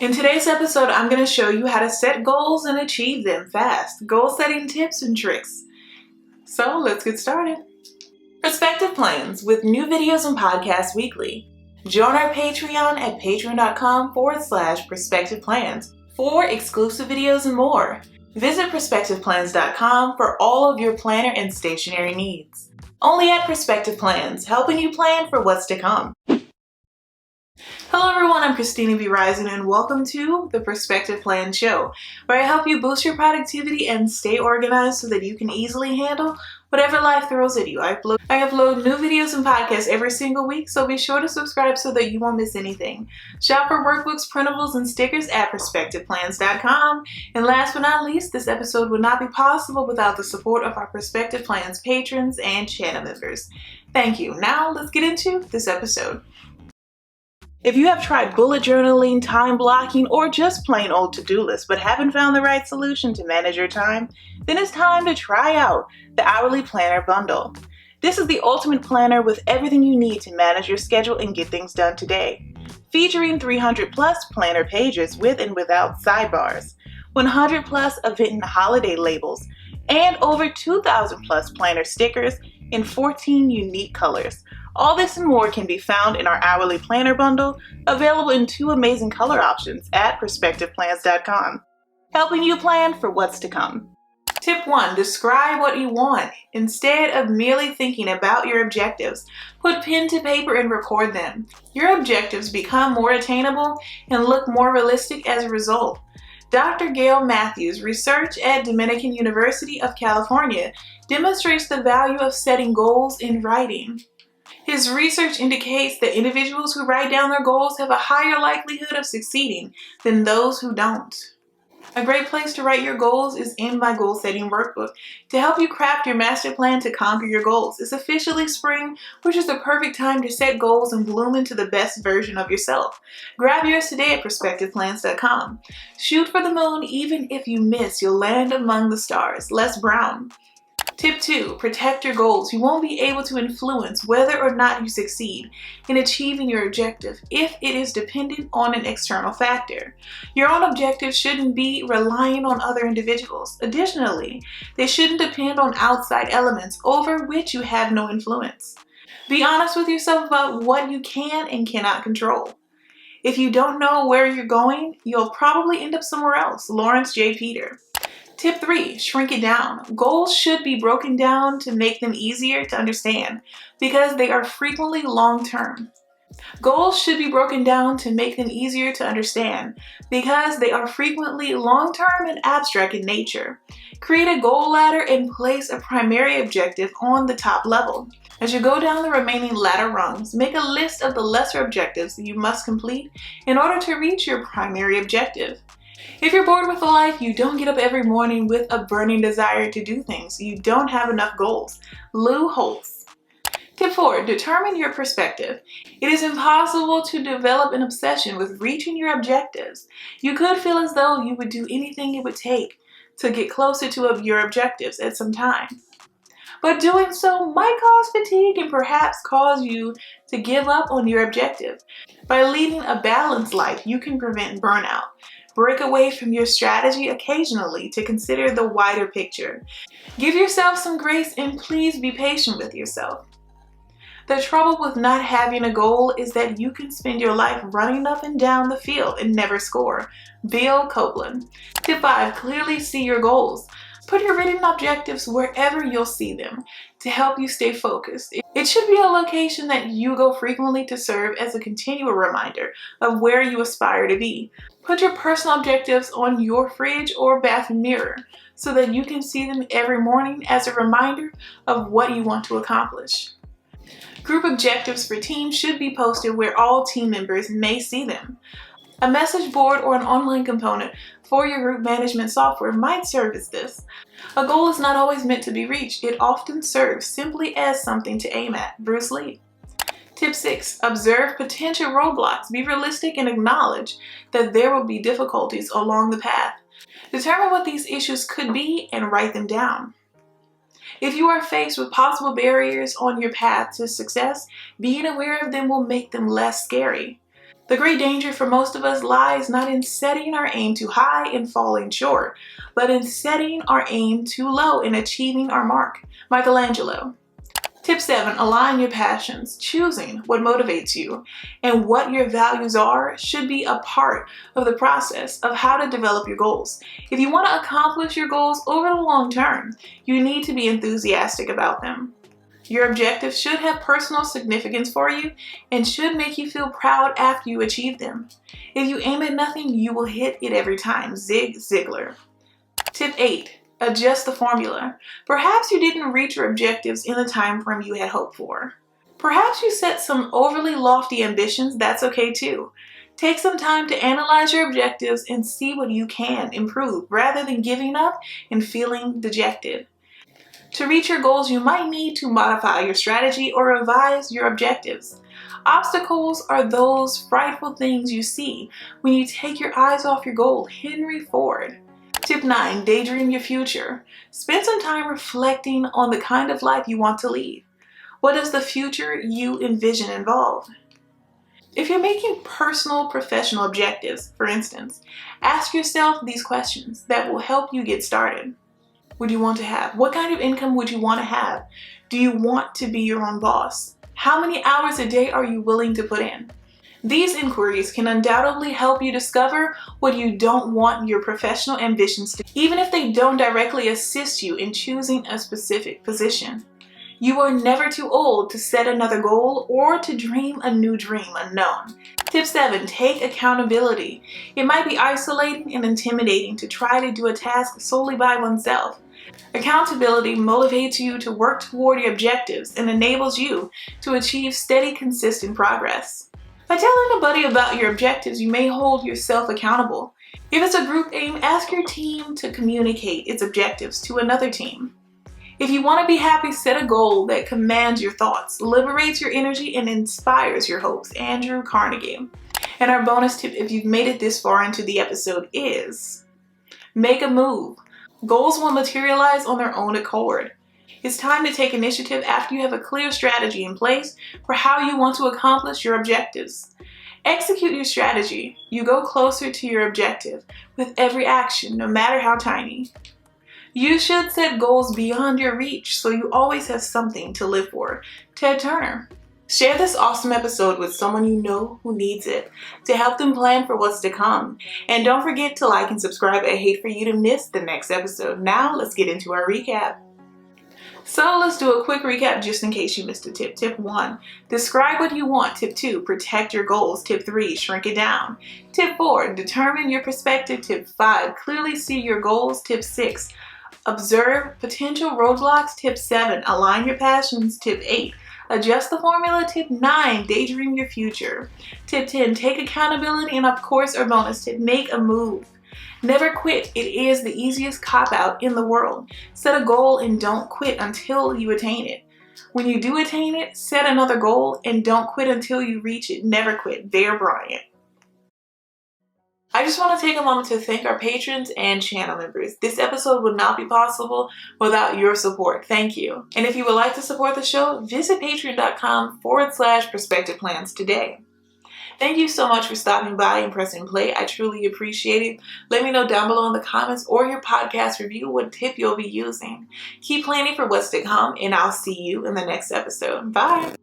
In today's episode, I'm going to show you how to set goals and achieve them fast. Goal setting tips and tricks. So let's get started. Perspective plans with new videos and podcasts weekly. Join our Patreon at patreon.com/perspective plans for exclusive videos and more. Visit perspectiveplans.com for all of your planner and stationery needs. Only at Perspective Plans, helping you plan for what's to come. Hello everyone, I'm Christina V. Rising and welcome to the Perspective Plan Show, where I help you boost your productivity and stay organized so that you can easily handle whatever life throws at you. I upload new videos and podcasts every single week, so be sure to subscribe so that you won't miss anything. Shop for workbooks, printables, and stickers at perspectiveplans.com. And last but not least, this episode would not be possible without the support of our Perspective Plans patrons and channel members. Thank you. Now let's get into this episode. If you have tried bullet journaling, time blocking, or just plain old to-do lists but haven't found the right solution to manage your time, then it's time to try out the Hourly Planner Bundle. This is the ultimate planner with everything you need to manage your schedule and get things done today. Featuring 300 plus planner pages with and without sidebars, 100 plus event and holiday labels, and over 2,000 plus planner stickers in 14 unique colors. All this and more can be found in our Hourly Planner Bundle, available in 2 amazing color options at perspectiveplans.com, helping you plan for what's to come. Tip 1. Describe what you want. Instead of merely thinking about your objectives, put pen to paper and record them. Your objectives become more attainable and look more realistic as a result. Dr. Gail Matthews' research at Dominican University of California demonstrates the value of setting goals in writing. His research indicates that individuals who write down their goals have a higher likelihood of succeeding than those who don't. A great place to write your goals is in my goal setting workbook. To help you craft your master plan to conquer your goals. It's officially spring, which is the perfect time to set goals and bloom into the best version of yourself. Grab yours today at perspectiveplans.com. Shoot for the moon, even if you miss, you'll land among the stars. Les Brown. Tip 2. Protect your goals. You won't be able to influence whether or not you succeed in achieving your objective if it is dependent on an external factor. Your own objectives shouldn't be relying on other individuals. Additionally, they shouldn't depend on outside elements over which you have no influence. Be honest with yourself about what you can and cannot control. If you don't know where you're going, you'll probably end up somewhere else. Lawrence J. Peter. Tip 3. Shrink it down. Goals should be broken down to make them easier to understand because they are frequently long-term. Goals should be broken down to make them easier to understand because they are frequently long-term and abstract in nature. Create a goal ladder and place a primary objective on the top level. As you go down the remaining ladder rungs, make a list of the lesser objectives that you must complete in order to reach your primary objective. If you're bored with life, you don't get up every morning with a burning desire to do things. You don't have enough goals. Lou Holtz. Tip 4. Determine your perspective. It is impossible to develop an obsession with reaching your objectives. You could feel as though you would do anything it would take to get closer to your objectives at some time. But doing so might cause fatigue and perhaps cause you to give up on your objective. By leading a balanced life, you can prevent burnout. Break away from your strategy occasionally to consider the wider picture. Give yourself some grace and please be patient with yourself. The trouble with not having a goal is that you can spend your life running up and down the field and never score. Bill Copeland. Tip 5. Clearly see your goals. Put your written objectives wherever you'll see them to help you stay focused. It should be a location that you go frequently to serve as a continual reminder of where you aspire to be. Put your personal objectives on your fridge or bathroom mirror so that you can see them every morning as a reminder of what you want to accomplish. Group objectives for teams should be posted where all team members may see them. A message board or an online component for your group management software might serve as this. A goal is not always meant to be reached. It often serves simply as something to aim at. Bruce Lee. Tip 6. Observe potential roadblocks. Be realistic and acknowledge that there will be difficulties along the path. Determine what these issues could be and write them down. If you are faced with possible barriers on your path to success, being aware of them will make them less scary. The great danger for most of us lies not in setting our aim too high and falling short, but in setting our aim too low and achieving our mark. Michelangelo. Tip 7, align your passions. Choosing what motivates you and what your values are should be a part of the process of how to develop your goals. If you want to accomplish your goals over the long term, you need to be enthusiastic about them. Your objectives should have personal significance for you and should make you feel proud after you achieve them. If you aim at nothing, you will hit it every time. Zig Ziglar. Tip 8. Adjust the formula. Perhaps you didn't reach your objectives in the time frame you had hoped for. Perhaps you set some overly lofty ambitions. That's okay too. Take some time to analyze your objectives and see what you can improve rather than giving up and feeling dejected. To reach your goals, you might need to modify your strategy or revise your objectives. Obstacles are those frightful things you see when you take your eyes off your goal. Henry Ford. Tip 9, daydream your future. Spend some time reflecting on the kind of life you want to lead. What does the future you envision involve? If you're making personal, professional objectives, for instance, ask yourself these questions that will help you get started. Would you want to have? What kind of income would you want to have? Do you want to be your own boss? How many hours a day are you willing to put in? These inquiries can undoubtedly help you discover what you don't want your professional ambitions to be, even if they don't directly assist you in choosing a specific position. You are never too old to set another goal or to dream a new dream unknown. Tip 7, take accountability. It might be isolating and intimidating to try to do a task solely by oneself. Accountability motivates you to work toward your objectives and enables you to achieve steady, consistent progress. By telling a buddy about your objectives, you may hold yourself accountable. If it's a group aim, ask your team to communicate its objectives to another team. If you want to be happy, set a goal that commands your thoughts, liberates your energy, and inspires your hopes. Andrew Carnegie. And our bonus tip, if you've made it this far into the episode, is make a move. Goals will materialize on their own accord. It's time to take initiative after you have a clear strategy in place for how you want to accomplish your objectives. Execute your strategy. You go closer to your objective with every action, no matter how tiny. You should set goals beyond your reach so you always have something to live for. Ted Turner. Share this awesome episode with someone you know who needs it to help them plan for what's to come. And don't forget to like and subscribe. I hate for you to miss the next episode. Now let's get into our recap. So let's do a quick recap just in case you missed a tip. Tip 1, describe what you want. Tip 2, protect your goals. Tip 3, shrink it down. Tip 4, determine your perspective. Tip 5, clearly see your goals. Tip 6, observe potential roadblocks. Tip 7, align your passions. Tip 8, adjust the formula. Tip 9, daydream your future. Tip 10, take accountability. And of course, our bonus tip, make a move. Never quit. It is the easiest cop-out in the world. Set a goal and don't quit until you attain it. When you do attain it, set another goal and don't quit until you reach it. Never quit. Bear Bryant. I just want to take a moment to thank our patrons and channel members. This episode would not be possible without your support. Thank you. And if you would like to support the show, visit patreon.com/perspectiveplans today. Thank you so much for stopping by and pressing play. I truly appreciate it. Let me know down below in the comments or your podcast review what tip you'll be using. Keep planning for what's to come, and I'll see you in the next episode. Bye.